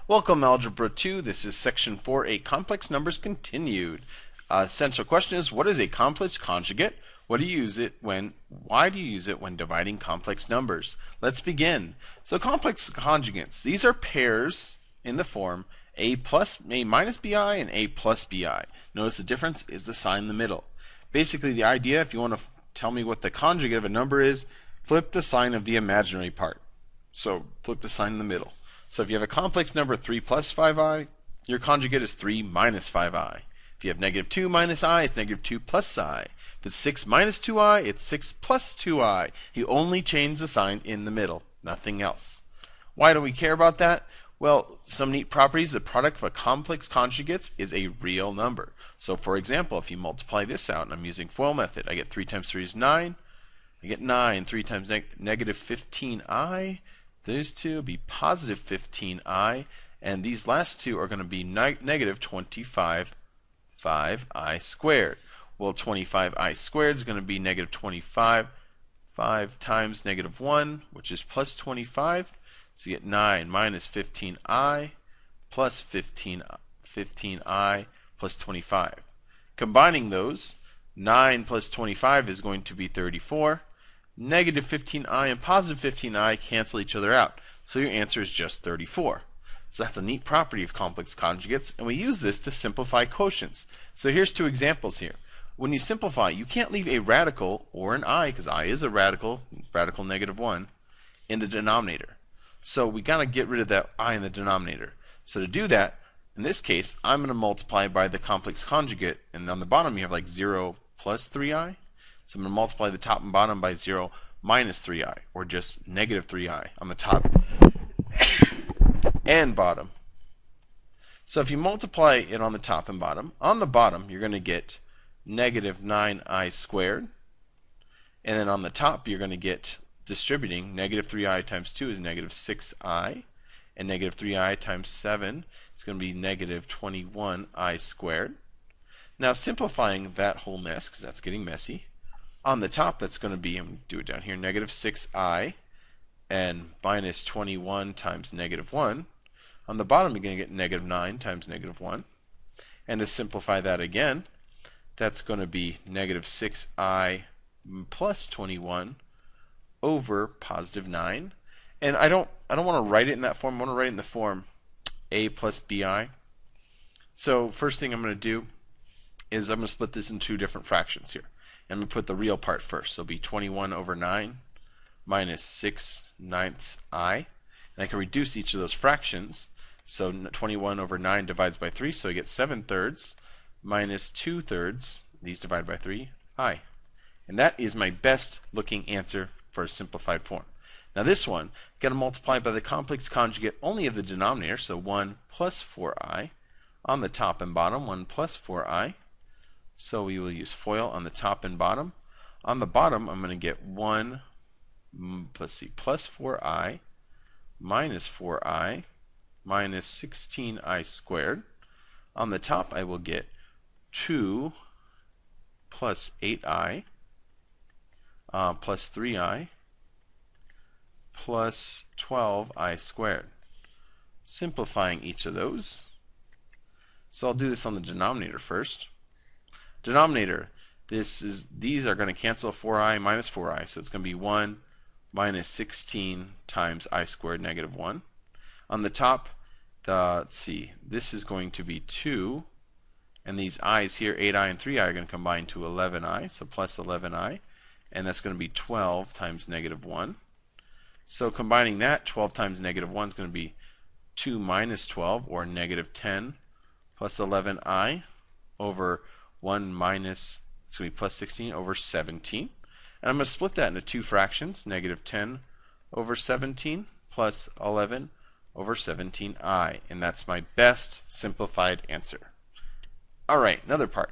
Welcome, Algebra 2. This is Section 4A, Complex Numbers Continued. Essential question is, what is a complex conjugate? What do you use it when? Why do you use it when dividing complex numbers? Let's begin. So complex conjugates, these are pairs in the form a minus bi and a plus bi. Notice the difference is the sign in the middle. Basically, the idea, if you want to tell me what the conjugate of a number is, flip the sign of the imaginary part. So flip the sign in the middle. So if you have a complex number 3 plus 5i, your conjugate is 3 minus 5i. If you have negative 2 minus I, it's negative 2 plus I. If it's 6 minus 2i, it's 6 plus 2i. You only change the sign in the middle, nothing else. Why do we care about that? Well, some neat properties. The product of a complex conjugates is a real number. So for example, if you multiply this out, and I'm using FOIL method, I get 3 times 3 is 9. I get 9. 3 times negative 15i. Those two will be positive 15i, and these last two are going to be negative 25 5i squared. Well, 25i squared is going to be negative 25 5 times negative 1, which is plus 25. So you get 9 minus 15i plus 15i plus 25. Combining those, 9 plus 25 is going to be 34. Negative 15i and positive 15i cancel each other out. So your answer is just 34. So that's a neat property of complex conjugates, and we use this to simplify quotients. So here's two examples here. When you simplify, you can't leave a radical or an I, because I is a radical negative 1, in the denominator. So we gotta get rid of that I in the denominator. So to do that, in this case, I'm going to multiply by the complex conjugate, and on the bottom you have like 0 plus 3i. So I'm going to multiply the top and bottom by 0 minus 3i, or just negative 3i on the top and bottom. So if you multiply it on the top and bottom, on the bottom you're going to get negative 9i squared, and then on the top you're going to get, distributing, negative 3i times 2 is negative 6i, and negative 3i times 7 is going to be negative 21i squared. Now simplifying that whole mess, because that's getting messy, on the top, that's going to be, I'm going to do it down here, negative 6i and minus 21 times negative 1. On the bottom, you're going to get negative 9 times negative 1. And to simplify that again, that's going to be negative 6i plus 21 over positive 9. And I don't want to write it in that form. I want to write it in the form a plus bi. So first thing I'm going to do is I'm going to split this into two different fractions here. I'm going to put the real part first. So it'll be 21 over 9 minus 6 ninths I. And I can reduce each of those fractions. So 21 over 9 divides by 3, so I get 7 thirds minus 2 thirds. These divide by 3, I. And that is my best looking answer for a simplified form. Now this one, I've got to multiply by the complex conjugate only of the denominator, so 1 plus 4i. On the top and bottom, 1 plus 4i. So we will use FOIL on the top and bottom. On the bottom, I'm going to get 1, plus 4i minus 4i minus 16i squared. On the top, I will get 2 plus 8i plus 3i plus 12i squared. Simplifying each of those. So I'll do this on the denominator first. Denominator, these are going to cancel 4i minus 4i, so it's going to be 1 minus 16 times I squared negative 1. On the top, let's see, this is going to be 2, and these i's here, 8i and 3i, are going to combine to 11i, so plus 11i, and that's going to be 12 times negative 1. So combining that, 12 times negative 1 is going to be 2 minus 12, or negative 10, plus 11i over 1 minus, it's going to be plus 16 over 17. And I'm going to split that into two fractions, negative 10 over 17 plus 11 over 17i. And that's my best simplified answer. Alright, another part.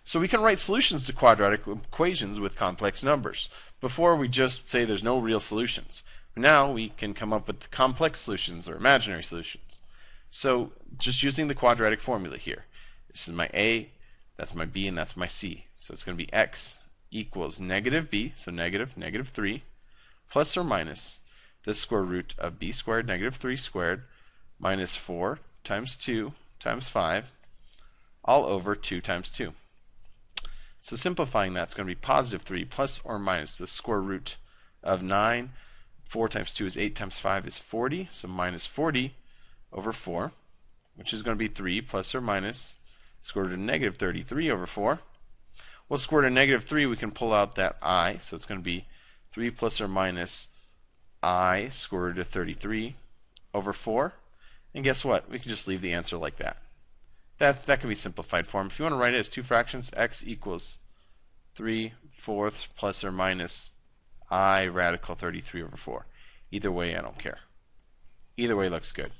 So we can write solutions to quadratic equations with complex numbers. Before we just say there's no real solutions. Now we can come up with complex solutions or imaginary solutions. So just using the quadratic formula here. This is my a, that's my b, and that's my c. So it's going to be x equals negative b, so negative 3, plus or minus the square root of b squared negative 3 squared minus 4 times 2 times 5 all over 2 times 2. So simplifying that's going to be positive 3 plus or minus the square root of 9. 4 times 2 is 8 times 5 is 40, so minus 40 over 4, which is going to be 3 plus or minus square root of negative 33 over 4. Well, square root of negative 3, we can pull out that I, so it's going to be 3 plus or minus I square root of 33 over 4. And guess what? We can just leave the answer like that. That can be simplified form. If you want to write it as two fractions, x equals 3/4 plus or minus I radical 33 over 4. Either way, I don't care. Either way looks good.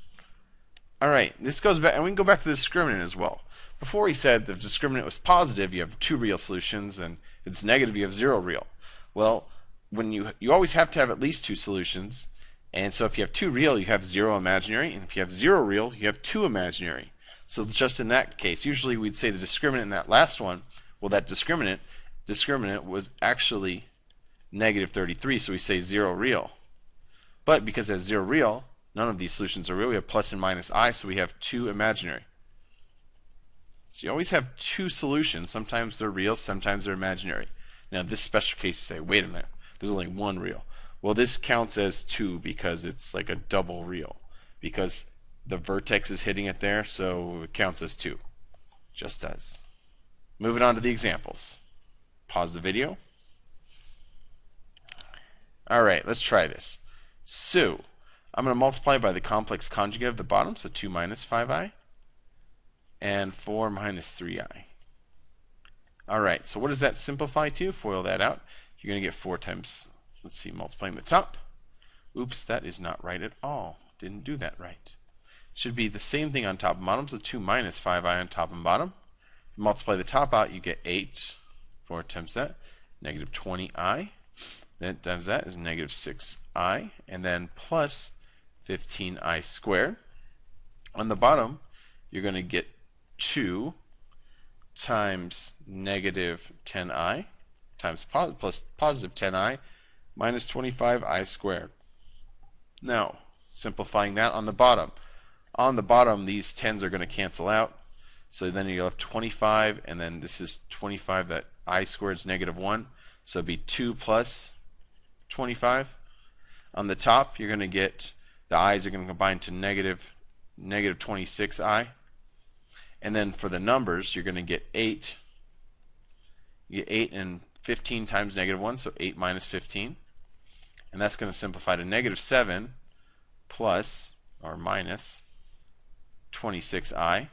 All right, this goes back, and we can go back to the discriminant as well. Before we said the discriminant was positive, you have 2 real solutions, and if it's negative, you have 0 real. Well, when you always have to have at least 2 solutions, and so if you have 2 real, you have 0 imaginary, and if you have 0 real, you have 2 imaginary. So just in that case, usually we'd say the discriminant in that last one, well, that discriminant was actually negative 33, so we say 0 real. But because it has 0 real, none of these solutions are real. We have plus and minus I, so we have 2 imaginary. So you always have 2 solutions. Sometimes they're real, sometimes they're imaginary. Now, this special case, you say, wait a minute, there's only 1 real. Well, this counts as 2 because it's like a double real. Because the vertex is hitting it there, so it counts as 2. Just does. Moving on to the examples. Pause the video. All right, let's try this. So, I'm going to multiply by the complex conjugate of the bottom, so 2 minus 5i, and 4 minus 3i. All right, so what does that simplify to? FOIL that out. You're going to get 4 times, let's see, multiplying the top. Oops, that is not right at all. Didn't do that right. Should be the same thing on top and bottom, so 2 minus 5i on top and bottom. Multiply the top out, you get 8. 4 times that, negative 20i. Then times that is negative 6i, and then plus 15i squared. On the bottom, you're going to get 2 times negative 10i times plus positive 10i minus 25i squared. Now, simplifying that on the bottom. On the bottom, these 10s are going to cancel out. So then you'll have 25, and then this is 25, that I squared is negative 1. So it'd be 2 plus 25. On the top, you're going to get, the i's are going to combine to negative 26i. And then for the numbers, you're going to get 8. You get 8 and 15 times negative 1, so 8 minus 15. And that's going to simplify to negative 7 plus, or minus, 26i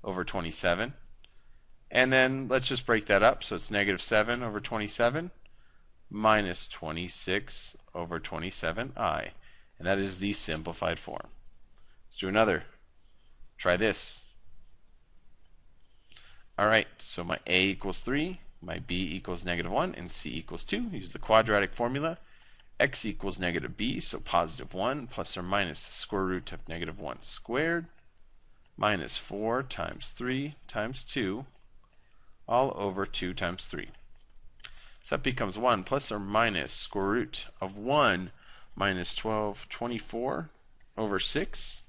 over 27. And then let's just break that up. So it's negative 7 over 27 minus 26 over 27i. And that is the simplified form. Let's do another. Try this. All right, so my a equals 3, my b equals negative 1, and c equals 2. Use the quadratic formula. X equals negative b, so positive 1 plus or minus the square root of negative 1 squared minus 4 times 3 times 2 all over 2 times 3. So that becomes 1 plus or minus square root of 1 minus 24 over 6.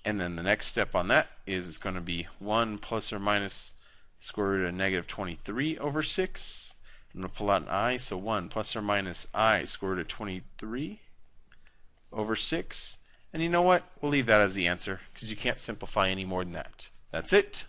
And then the next step on that is it's going to be 1 plus or minus square root of negative 23 over 6. I'm going to pull out an I, so 1 plus or minus I square root of 23 over 6. And you know what? We'll leave that as the answer because you can't simplify any more than that. That's it.